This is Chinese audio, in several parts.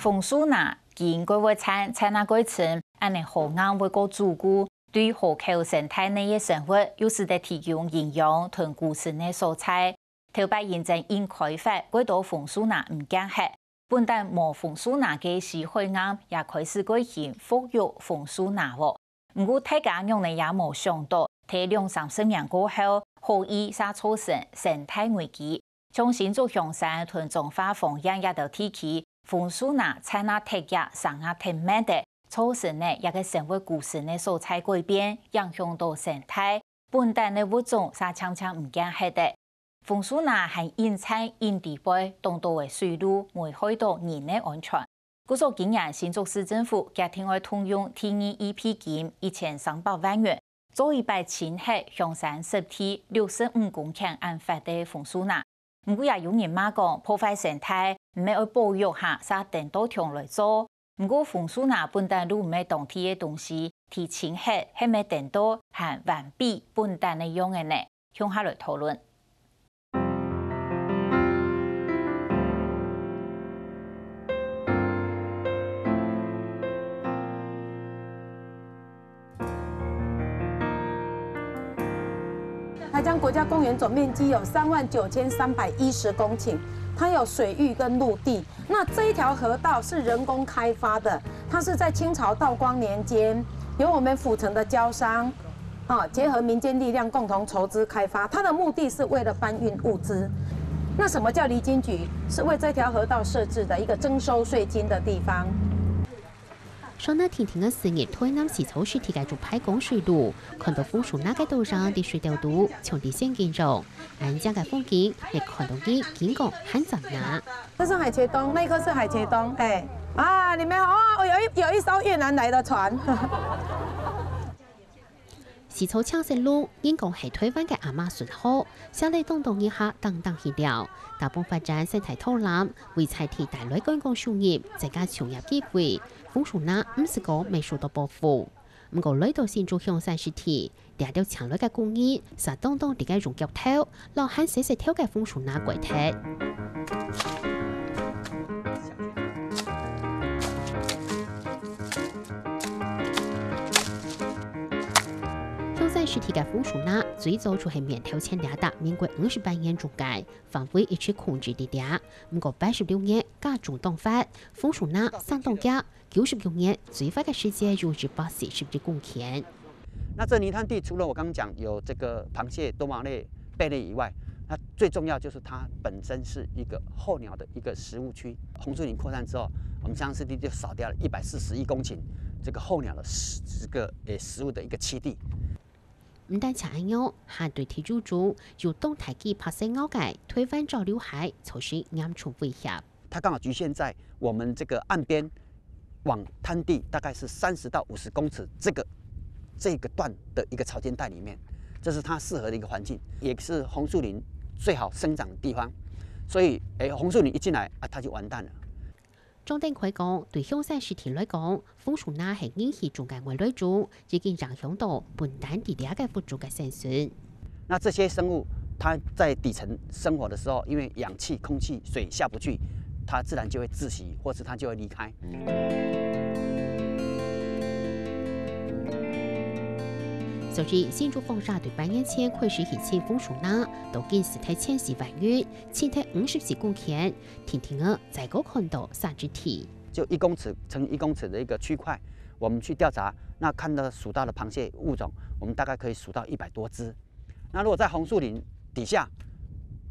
枫树拿见过会产那过程，安尼河岸会个主顾，对河口生态内的生活又是得提供营养同固性的蔬菜。头摆认真应开发，过多枫树拿唔惊吓。本但无枫树拿嘅西海岸也开始改行复育枫树拿喎。不过大家用嚟也无想到，喺2-30年过后，河伊沙造成生态危机。从新竹香山同彰化凤阳也都提起，枫树拿采纳特业上下挺慢的，造成呢一个生活固性的蔬菜改变，影响到生态。本地的物种沙常常唔惊吓的。枫树拿系引产引地杯，当道的水路危害到人的安全。故所今年新竹市政府决定会通用第二批金1300万元，做一摆清黑香山湿地65公顷安发的枫树拿。不过也有人骂讲破坏生态，唔要去保育下，啥等到条来做。不过枫树拿本地路唔系当地的东西，提清黑系咪等到和完比本地的用的呢？向下来讨论。台江国家公园总面积有39310公顷，它有水域跟陆地。那这一条河道是人工开发的，它是在清朝道光年间由我们府城的交商，结合民间力量共同筹资开发。它的目的是为了搬运物资。那什么叫离金局？是为这条河道设置的一个征收税金的地方。上那天天的4月，台南市草市提介做排港水路，看到枫树那个道上的水调度，从地线建筑，人家的风景也看到的景观很赞呐。这是海茄东，那颗是海茄东，里面有一艘越南来的船。市草抢线路，因讲系台湾嘅阿妈顺好，小嚟动动一下，当当去了。大半发展生态土壤，为菜地带来观光收入，增加创业机会。枫树拿唔是讲未受到保护，不过来到新竹香山市体，掠到强烈嘅公益，实当当地嘅溶脚头，老汉细细挑嘅枫树拿鬼睇。香山市体嘅枫树拿最早就系面头前掠达民国58年中介，范围一直控制地掠。不过86年加重动发，枫树拿上当家。96年最快的时间入至80公顷。那这泥滩地除了我刚刚讲有这个螃蟹、多毛类、贝类以外，那最重要就是它本身是一个候鸟的一个食物区。红树林扩散之后，我们香山湿地就少掉了141公顷这个候鸟的食物的一个栖地。唔单止安样，还对地主组有动态机拍摄鳌盖推翻造刘海，造成严重威胁。它刚好局限在我们这个岸边。往滩地大概是30到50公尺这个段的一个潮间带里面，这是它适合的一个环境，也是红树林最好生长的地方。所以，红树林一进来啊，它就完蛋了。张定奎讲，对香山市体来讲，枫树拿系引起中介外来种，已经影响到本地地理嘅不足嘅生存。那这些生物，它在底层生活的时候，因为氧气、空气、水下不去。它自然就会窒息，或是它就会离开。所以，新竹风沙对半年前开始引起枫树拿，都近视太1000万元，前台54公顷，天天的在个看到3只体。就1公尺乘1公尺的一个区块，我们去调查，那看到数到的螃蟹物种，我们大概可以数到100多只。那如果在红树林底下，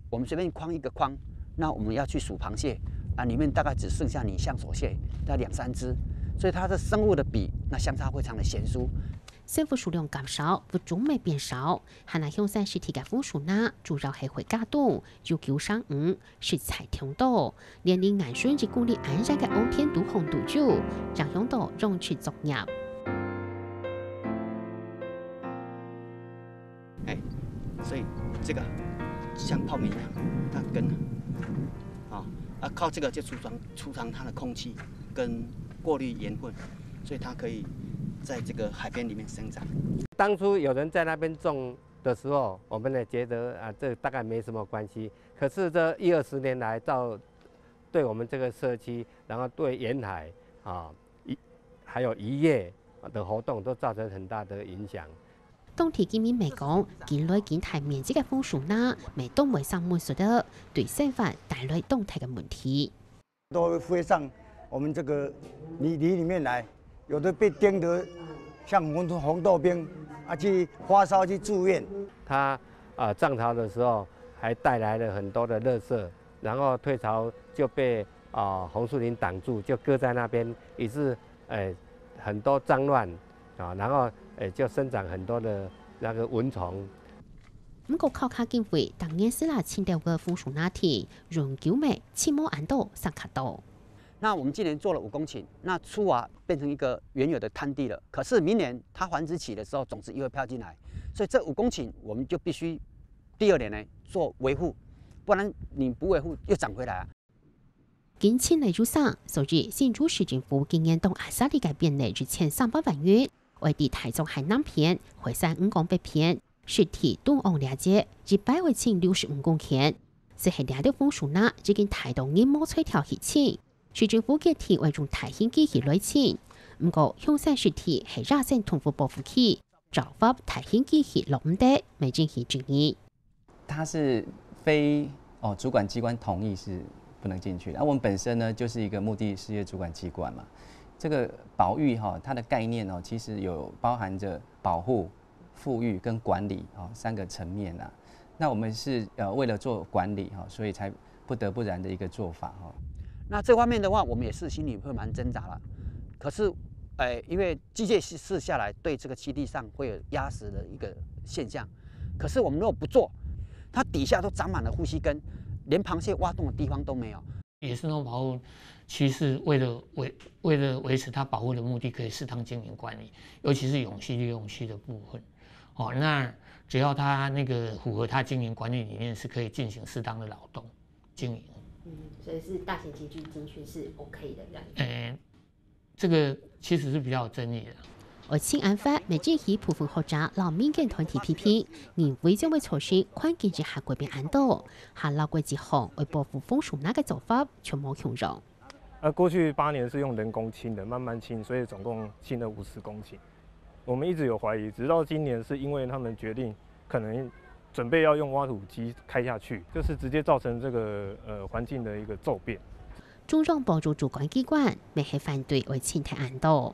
我们随便框一个框，那我们要去数螃蟹。里面大概只剩下你象索蟹，大概2-3只，所以它的生物的比那相差非常的悬殊。生物数量减少，物种没变少。汉那香山市体嘅枫树拿主要系会加冻，有935食材挺多，连年眼顺至公里安然嘅欧天毒红毒酒，影响到种植作业。所以这个像泡棉一样，它根靠这个就储藏它的空气跟过滤盐分，所以它可以在这个海边里面生长。当初有人在那边种的时候，我们也觉得这大概没什么关系。可是这10-20年来，对我们这个社区，然后对沿海还有渔业的活动都造成很大的影响。当地居民咪讲，建来建大面积嘅枫树呢，未都未上满熟的，对生活带来动态嘅问题。都会飞上我们这个里面来，有的被叮得像红豆冰，去发烧去住院。它涨潮的时候还带来了很多的垃圾，然后退潮就被红树林挡住，就搁在那边，于是很多脏乱然后就生长很多的那个蚊虫。不过考察经费，当年是啦清掉个枫树那天，永久美七毛安度上卡度。那我们今年做了5公顷，那出娃变成一个原有的滩地了。可是明年它繁殖期的时候，种子又会飘进来，所以这5公顷我们就必须第2年呢做维护，不然你不维护又长回来啊。今年来入上，所以新竹市政府今年动阿萨里改变的日前300万元，外地台中海南片、惠山5公8片。实体东岸了解100位请65公顷，是系两条枫树呢，已经抬到银毛吹条起请，市政府嘅提为用大型机器来请，不过香山实体系热线同步保护区，找法大型机器落唔得，未进行争议。它是非主管机关同意是不能进去的，而我们本身呢就是一个目的事业主管机关嘛，这个保育它的概念其实有包含着保护、富裕跟管理3个层面啊。那我们是为了做管理所以才不得不然的一个做法那这方面的话，我们也是心里会蛮挣扎了。可是，因为机械式下来，对这个基地上会有压实的一个现象。可是我们如果不做，它底下都长满了呼吸根，连螃蟹挖洞的地方都没有。野生动物保护其实为了维持它保护的目的，可以适当经营管理，尤其是永续利用区的部分。那只要它那个符合它经营管理理念，是可以进行适当的劳动经营。所以是大型集聚进去是 OK 的这样。这个其实是比较有争议的。而新安法未进行部分学者老民间团体批评，认为将会措施环境之下改变安度，下老过之后为保护枫树那个做法却冇强容。过去8年是用人工清的，慢慢清，所以总共清了50公顷。我们一直有怀疑，直到今年是因为他们决定可能准备要用挖土机开下去，就是直接造成这个环境的一个骤变。中央保住主管机关未系反对为清太安度。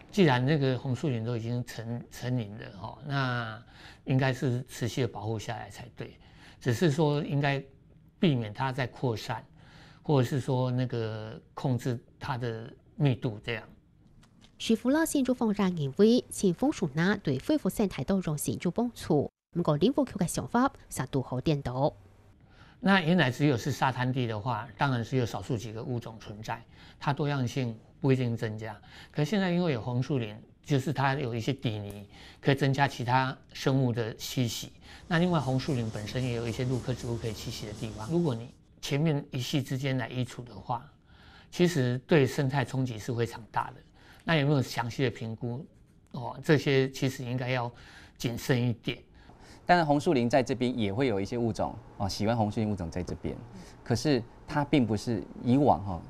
既然那个红树林都已经成林了那应该是持续的保护下来才对。只是说应该避免它再扩散，或者是说那个控制它的密度这样。徐福乐新竹方让认为，前枫树那对恢复生态都有显著帮助。不过林福桥嘅想法是度好颠倒。那原来只有是沙滩地的话，当然是有少数几个物种存在，它多样性不一定增加。可是现在因为有红树林，就是它有一些底泥，可以增加其他生物的栖息。那另外红树林本身也有一些陆科植物可以栖息的地方。如果你前面一系之间来移除的话，其实对生态冲击是非常大的。那有没有详细的评估？这些其实应该要谨慎一点。当然，红树林在这边也会有一些物种喜欢红树林物种在这边，可是它并不是以往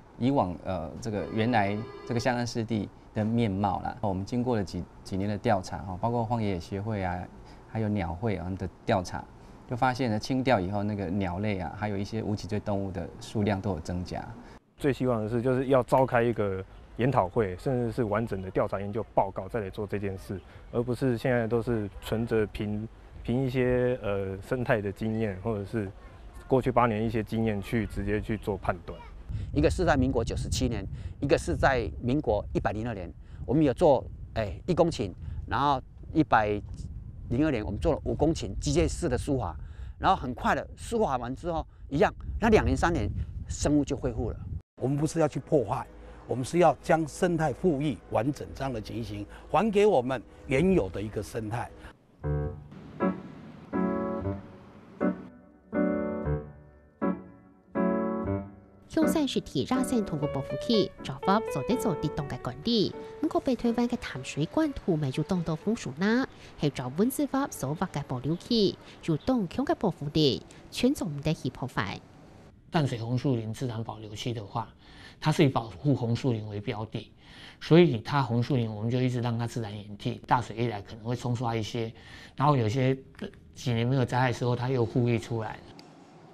这个原来这个香山湿地的面貌啦。我们经过了几年的调查包括荒野协会啊，还有鸟会的调查，就发现呢，清掉以后那个鸟类啊，还有一些无脊椎动物的数量都有增加。最希望的是，就是要召开一个研讨会，甚至是完整的调查研究报告，再来做这件事，而不是现在都是存着凭一些生态的经验，或者是过去8年一些经验去直接去做判断。一个是在民国97年，一个是在民国102年。我们有做1公顷，然后102年我们做了5公顷机械式的疏滑，然后很快的疏滑完之后一样，那2年3年生物就恢复了。我们不是要去破坏，我们是要将生态复育完整这样的情形还给我们原有的一个生态。香山实体热线同步保护区，做法做得做地动嘅管理。不過被推翻嘅淡水管土未做當到枫樹那，係照本子法所劃嘅保留區，就當強嘅保護地，全做唔得去破壞。淡水红树林自然保留区的话，它是以保护红树林为标的，所以它红树林我们就一直让它自然演替，大水一来可能会冲刷一些，然后有些几年没有灾害的时候，它又复育出来了。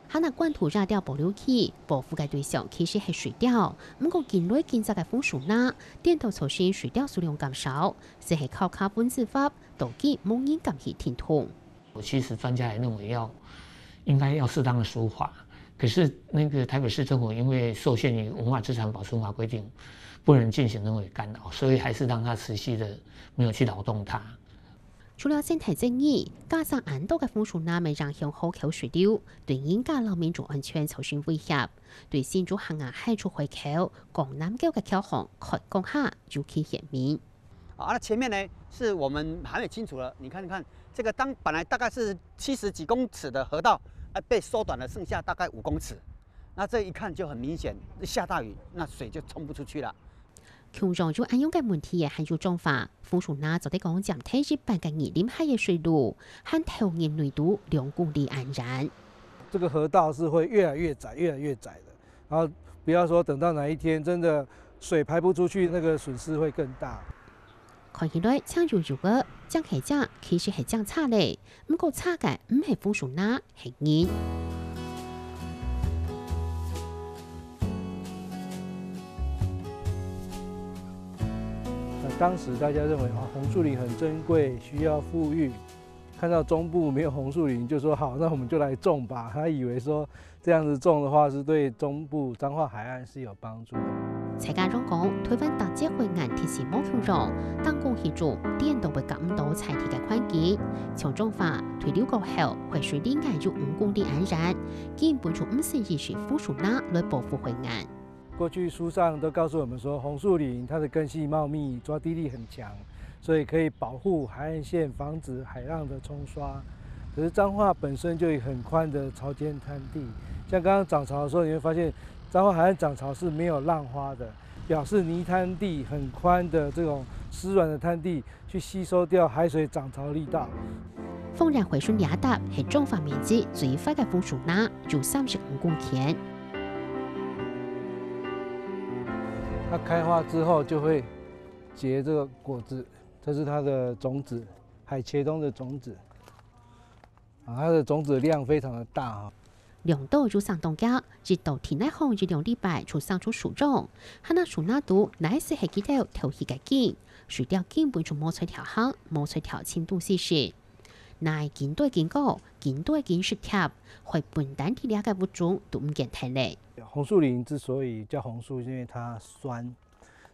哈那管土炸掉保留区，保护嘅对象其实係水稻，不過近來建設嘅風樹林，電動造成水稻數量減少，只係靠卡本自發，導致冇人敢去填土。其實專家也認為應該要適當的疏化，可是那個台北市政府因為受限於文化資產保存法規定，不能進行人為干擾，所以還是讓它持續的沒有去擾動它。除了生態爭議，加上安多嘅風樹林未影響河口水流，對人家老民眾安全造成威脅，對新竹行啊海出回口、港南角嘅橋行開工下尤其顯明。那前面呢是我們還沒清楚了，你看看這個本來大概是70幾公尺的河道，被縮短了，剩下大概5公尺。那這一看就很明顯，下大雨，那水就衝不出去了。強壯咗安樣嘅問題嘅係要做法，風樹林就得講giảm體日半嘅二點海嘅水路，和投入內度2公里安然。這個河道是會越來越窄，越來越窄的。然後不要說等到哪一天真的水排不出去，那個損失會更大。看起來搶住住嘅將係爭，其實係爭差咧，不過差嘅唔係風樹林，係人。當時大家認為紅樹林很珍貴，需要復育。看到中部沒有紅樹林，就說好，那我們就來種吧。他以為說這樣子種的話，是對中部彰化海岸是有幫助的。蔡家榮講，台灣特設會眼提示冇強壯，當工協助電動會感到採地嘅環境，從種法推流過後，會水裡眼就5公里安然，基本就唔是以是風樹林來保護海岸。過去書上都告訴我們說，紅樹林它的根系茂密，抓地力很強，所以可以保護海岸線，防止海浪的沖刷。可是彰化本身就有很寬的潮間灘地，像剛剛漲潮的時候，你會發現彰化海岸漲潮是沒有浪花的，表示泥灘地很寬的這種濕軟的灘地去吸收掉海水漲潮力道。豐然回順亞達係種法面積最快嘅風樹林，就35公頃。它開花之後就會結這個果子，這是它的種子，海茄冬的種子。它的種子量非常的大哈。兩度就上冬家，直到天氣紅就2禮拜就生出樹種。喺那樹那度，乃是係幾條頭起嘅根，樹掉根本就冇出條行，冇出條深度試試。乃根對根高，根對根實貼，會本單體兩個物種都唔見太累。紅樹林之所以叫紅樹，因為它酸，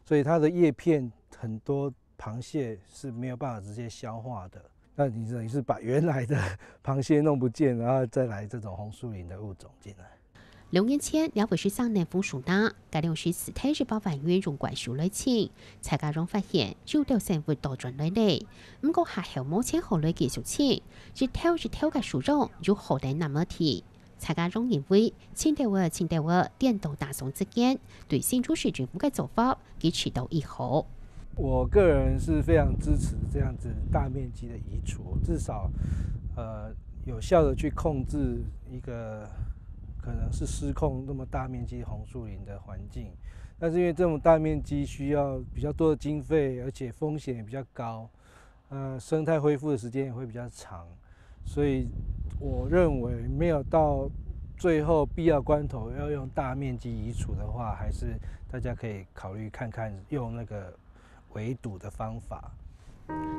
所以它的葉片很多螃蟹是沒有辦法直接消化的。那你等於是把原來的螃蟹弄不見，然後再來這種紅樹林的物種進來。2年前，了解是上年風樹林，該兩是4體日8萬元用管樹來清，蔡家榮發現有條生物倒轉來嚟，不過下後冇錢後來繼續清，一條嘅樹種有好大那麼體。蔡家榮認為，清代電動打樁之間對新竹市政府嘅做法，給起到以後。我個人是非常支持這樣子大面積的移除，至少有效的去控制一個可能是失控那麼大面積紅樹林的環境。但是因為這麼大面積需要比較多的經費，而且風險也比較高，生態恢復的時間也會比較長，所以我認為沒有到最後必要關頭要用大面積移除的話，還是大家可以考慮看看用那個圍堵的方法。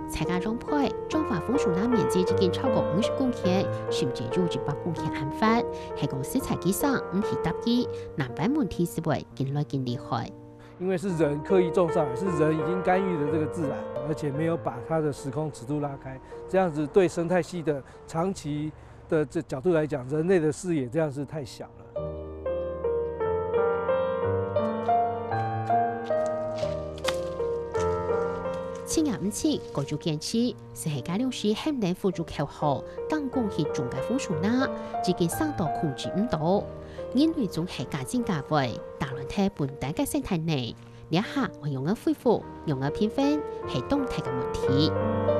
蔡家榮配種法風樹林面積已經超過50公頃，甚至有100公頃案發，係公司採計上唔係答機，南北問題是會更來更厲害。因為是人刻意種上來，是人已經干預了這個自然，而且沒有把它的時空尺度拉開，這樣子對生態系的長期的這角度來講，人類的視野這樣是太小了。清也唔清，個就堅持，是係家兩時很難輔助口號，當工係種嘅風樹林，自己生到控制唔到，人類總係加進加倍，大亂睇本地嘅生態內，呢一下我用嘅恢復，用嘅偏分係動態嘅問題。